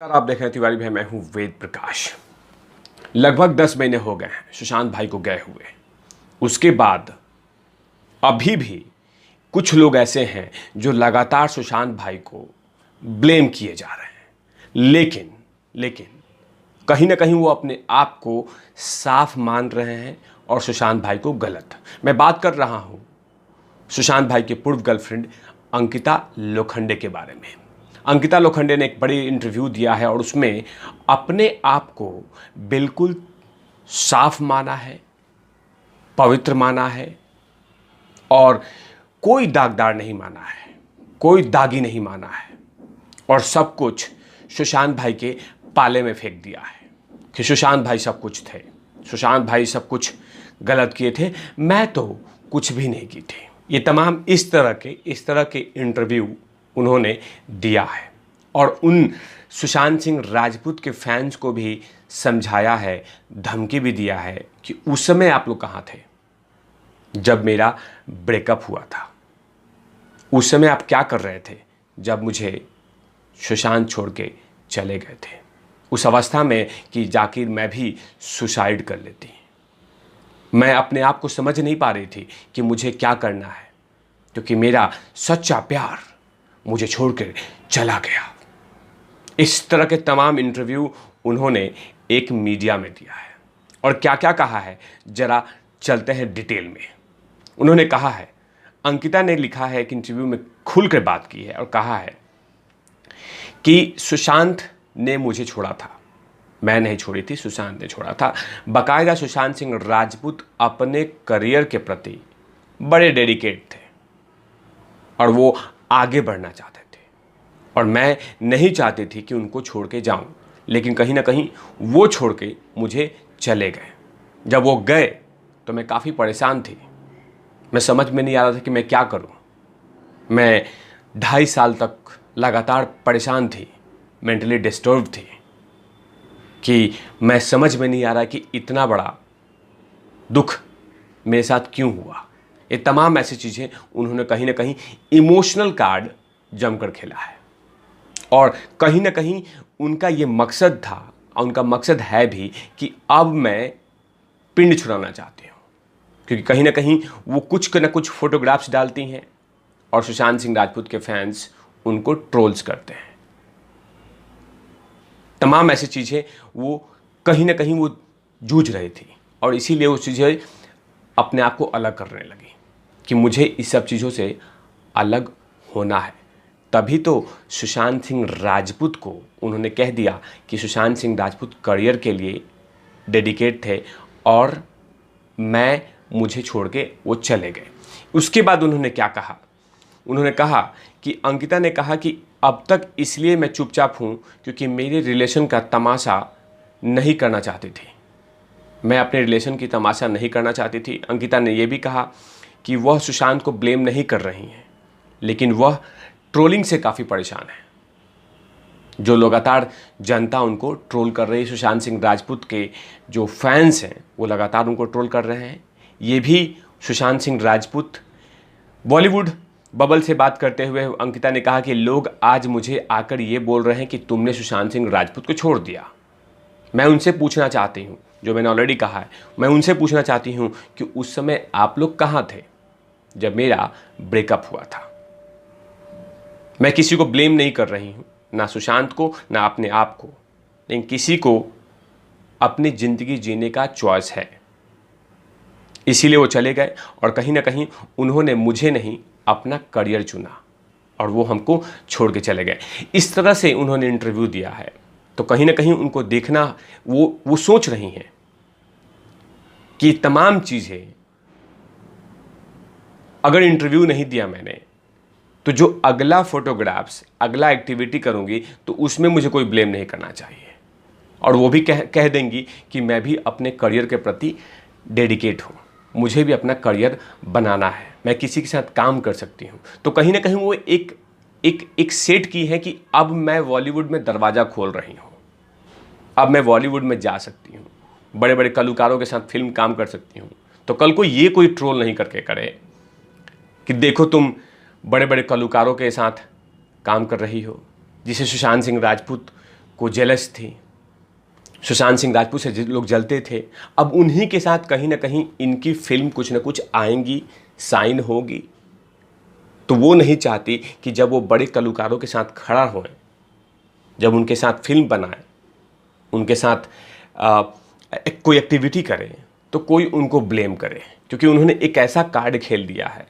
आप देख रहे हैं तिवारी भाई, मैं हूं वेद प्रकाश। लगभग 10 महीने हो गए हैं सुशांत भाई को गए हुए। उसके बाद अभी भी कुछ लोग ऐसे हैं जो लगातार सुशांत भाई को ब्लेम किए जा रहे हैं, लेकिन कहीं ना कहीं वो अपने आप को साफ मान रहे हैं और सुशांत भाई को गलत। मैं बात कर रहा हूं सुशांत भाई के पूर्व गर्लफ्रेंड अंकिता लोखंडे के बारे में। अंकिता लोखंडे ने एक बड़ी इंटरव्यू दिया है और उसमें अपने आप को बिल्कुल साफ माना है, पवित्र माना है और कोई दागदार नहीं माना है, कोई दागी नहीं माना है और सब कुछ सुशांत भाई के पाले में फेंक दिया है कि सुशांत भाई सब कुछ थे, सुशांत भाई सब कुछ गलत किए थे, मैं तो कुछ भी नहीं की थी। ये तमाम इस तरह के इंटरव्यू उन्होंने दिया है और उन सुशांत सिंह राजपूत के फैंस को भी समझाया है, धमकी भी दिया है कि उस समय आप लोग कहाँ थे जब मेरा ब्रेकअप हुआ था, उस समय आप क्या कर रहे थे जब मुझे सुशांत छोड़ के चले गए थे, उस अवस्था में कि जाकिर मैं भी सुसाइड कर लेती। मैं अपने आप को समझ नहीं पा रही थी कि मुझे क्या करना है, क्योंकि मेरा सच्चा प्यार मुझे छोड़कर चला गया। इस तरह के तमाम इंटरव्यू उन्होंने एक मीडिया में दिया है और क्या क्या कहा है जरा चलते हैं डिटेल में। उन्होंने कहा है, अंकिता ने लिखा है एक इंटरव्यू में खुलकर बात की है और कहा है कि सुशांत ने मुझे छोड़ा था, मैं नहीं छोड़ी थी, सुशांत ने छोड़ा था। बाकायदा सुशांत सिंह राजपूत अपने करियर के प्रति बड़े डेडिकेट थे और वो आगे बढ़ना चाहते थे और मैं नहीं चाहती थी कि उनको छोड़ के जाऊं, लेकिन कहीं ना कहीं वो छोड़ के मुझे चले गए। जब वो गए तो मैं काफ़ी परेशान थी, मैं समझ में नहीं आ रहा था कि मैं क्या करूं। मैं 2.5 साल तक लगातार परेशान थी, मेंटली डिस्टर्ब थी कि मैं समझ में नहीं आ रहा कि इतना बड़ा दुख मेरे साथ क्यों हुआ। ये तमाम ऐसी चीज़ें उन्होंने कहीं ना कहीं इमोशनल कार्ड जमकर खेला है और कहीं ना कहीं उनका ये मकसद था, उनका मकसद है भी कि अब मैं पिंड छुड़ाना चाहती हूँ, क्योंकि कहीं ना कहीं वो कुछ ना कुछ फोटोग्राफ्स डालती हैं और सुशांत सिंह राजपूत के फैंस उनको ट्रोल्स करते हैं। तमाम ऐसी चीज़ें वो कहीं ना कहीं वो जूझ रही थी और इसीलिए वो चीज़ें अपने आप को अलग करने लगी कि मुझे इस सब चीज़ों से अलग होना है। तभी तो सुशांत सिंह राजपूत को उन्होंने कह दिया कि सुशांत सिंह राजपूत करियर के लिए डेडिकेट थे और मुझे छोड़ के वो चले गए। उसके बाद उन्होंने क्या कहा, उन्होंने कहा कि अंकिता ने कहा कि अब तक इसलिए मैं चुपचाप हूँ क्योंकि मेरे रिलेशन का तमाशा नहीं करना चाहती थी, मैं अपने रिलेशन की तमाशा नहीं करना चाहती थी। अंकिता ने यह भी कहा कि वह सुशांत को ब्लेम नहीं कर रही हैं, लेकिन वह ट्रोलिंग से काफ़ी परेशान है। जो लगातार जनता उनको ट्रोल कर रही है, सुशांत सिंह राजपूत के जो फैंस हैं वो लगातार उनको ट्रोल कर रहे हैं। ये भी सुशांत सिंह राजपूत बॉलीवुड बबल से बात करते हुए अंकिता ने कहा कि लोग आज मुझे आकर ये बोल रहे हैं कि तुमने सुशांत सिंह राजपूत को छोड़ दिया। मैं उनसे पूछना चाहती हूँ, जो मैंने ऑलरेडी कहा है, मैं उनसे पूछना चाहती हूँ कि उस समय आप लोग कहाँ थे जब मेरा ब्रेकअप हुआ था। मैं किसी को ब्लेम नहीं कर रही हूँ, ना सुशांत को ना अपने आप को, लेकिन किसी को अपनी ज़िंदगी जीने का चॉइस है, इसीलिए वो चले गए और कहीं ना कहीं उन्होंने मुझे नहीं अपना करियर चुना और वो हमको छोड़ के चले गए। इस तरह से उन्होंने इंटरव्यू दिया है, तो कहीं ना कहीं उनको देखना, वो सोच रही हैं कि तमाम चीज़ें, अगर इंटरव्यू नहीं दिया मैंने तो जो अगला फोटोग्राफ्स, अगला एक्टिविटी करूंगी तो उसमें मुझे कोई ब्लेम नहीं करना चाहिए और वो भी कह देंगी कि मैं भी अपने करियर के प्रति डेडिकेट हूँ, मुझे भी अपना करियर बनाना है, मैं किसी के साथ काम कर सकती हूँ। तो कहीं ना कहीं वो एक सेट की है कि अब मैं बॉलीवुड में दरवाज़ा खोल रही हूँ, अब मैं बॉलीवुड में जा सकती हूँ, बड़े बड़े कलाकारों के साथ फिल्म काम कर सकती हूँ। तो कल को ये कोई ट्रोल नहीं करके करे कि देखो तुम बड़े बड़े कलाकारों के साथ काम कर रही हो, जिसे सुशांत सिंह राजपूत को जेलस थी, सुशांत सिंह राजपूत से लोग जलते थे। अब उन्हीं के साथ कहीं ना कहीं इनकी फिल्म कुछ ना कुछ आएंगी, साइन होगी। तो वो नहीं चाहती कि जब वो बड़े कलाकारों के साथ खड़ा होए, जब उनके साथ फिल्म बनाए, उनके साथ कोई एक्टिविटी करे, तो कोई उनको ब्लेम करे, क्योंकि उन्होंने एक ऐसा कार्ड खेल दिया है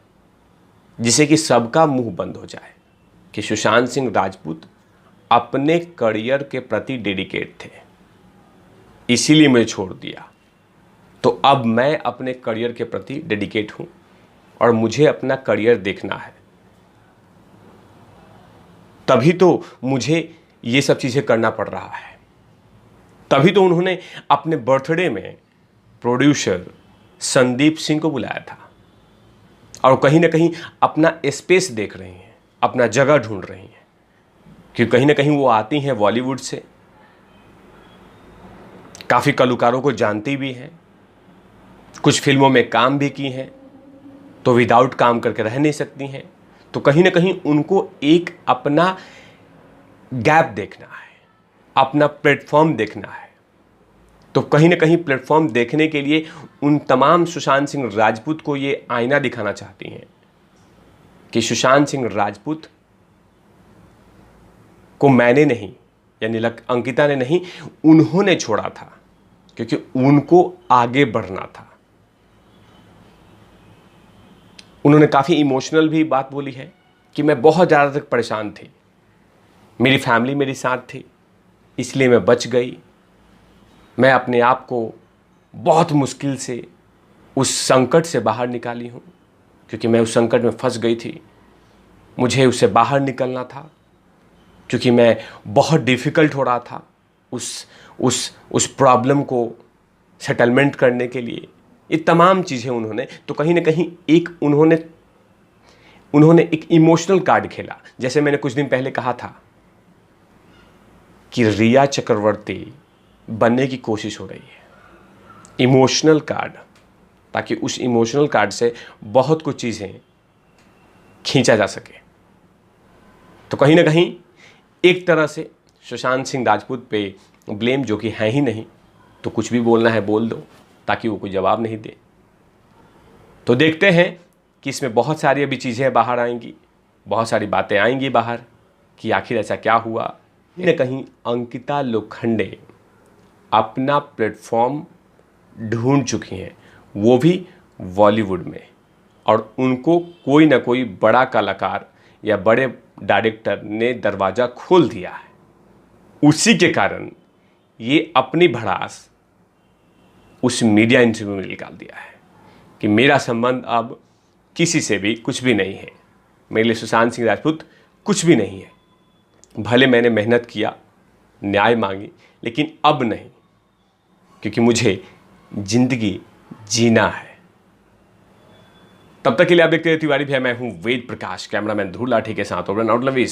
जिसे कि सबका मुंह बंद हो जाए कि सुशांत सिंह राजपूत अपने करियर के प्रति डेडिकेट थे, इसीलिए मैं छोड़ दिया। तो अब मैं अपने करियर के प्रति डेडिकेट हूं और मुझे अपना करियर देखना है। तभी तो मुझे ये सब चीज़ें करना पड़ रहा है। तभी तो उन्होंने अपने बर्थडे में प्रोड्यूसर संदीप सिंह को बुलाया था और कहीं ना कहीं अपना स्पेस देख रही हैं, अपना जगह ढूंढ रही हैं, क्योंकि कहीं ना कहीं वो आती हैं बॉलीवुड से, काफ़ी कलाकारों को जानती भी हैं, कुछ फिल्मों में काम भी की हैं, तो विदाउट काम करके रह नहीं सकती हैं। तो कहीं ना कहीं उनको एक अपना गैप देखना है, अपना प्लेटफॉर्म देखना है। तो कहीं ना कहीं प्लेटफॉर्म देखने के लिए उन तमाम सुशांत सिंह राजपूत को ये आईना दिखाना चाहती हैं कि सुशांत सिंह राजपूत को मैंने नहीं, यानी अंकिता ने नहीं, उन्होंने छोड़ा था, क्योंकि उनको आगे बढ़ना था। उन्होंने काफ़ी इमोशनल भी बात बोली है कि मैं बहुत ज़्यादा तक परेशान थी, मेरी फैमिली मेरे साथ थी, इसलिए मैं बच गई। मैं अपने आप को बहुत मुश्किल से उस संकट से बाहर निकाली हूँ, क्योंकि मैं उस संकट में फंस गई थी। मुझे उससे बाहर निकलना था, क्योंकि मैं बहुत डिफ़िकल्ट हो रहा था उस प्रॉब्लम को सेटलमेंट करने के लिए। ये तमाम चीज़ें उन्होंने, तो कहीं ना कहीं एक उन्होंने एक इमोशनल कार्ड खेला। जैसे मैंने कुछ दिन पहले कहा था कि रिया चक्रवर्ती बनने की कोशिश हो रही है, इमोशनल कार्ड, ताकि उस इमोशनल कार्ड से बहुत कुछ चीज़ें खींचा जा सके। तो कहीं ना कहीं एक तरह से सुशांत सिंह राजपूत पे ब्लेम, जो कि है ही नहीं, तो कुछ भी बोलना है बोल दो, ताकि वो कोई जवाब नहीं दे। तो देखते हैं कि इसमें बहुत सारी अभी चीज़ें बाहर आएंगी, बहुत सारी बातें आएंगी बाहर कि आखिर ऐसा क्या हुआ। कहीं न कहीं अंकिता लोखंडे अपना प्लेटफॉर्म ढूंढ चुकी हैं, वो भी बॉलीवुड में, और उनको कोई ना कोई बड़ा कलाकार या बड़े डायरेक्टर ने दरवाज़ा खोल दिया है। उसी के कारण ये अपनी भड़ास उस मीडिया इंटरव्यू में निकाल दिया है कि मेरा संबंध अब किसी से भी कुछ भी नहीं है, मेरे लिए सुशांत सिंह राजपूत कुछ भी नहीं है। भले मैंने मेहनत किया, न्याय मांगी, लेकिन अब नहीं, क्योंकि मुझे जिंदगी जीना है। तब तक के लिए आप देखते रहिए तिवारी भैया। मैं हूं वेद प्रकाश, कैमरामैन ध्रुव लाठी के साथ। Over and out, love you.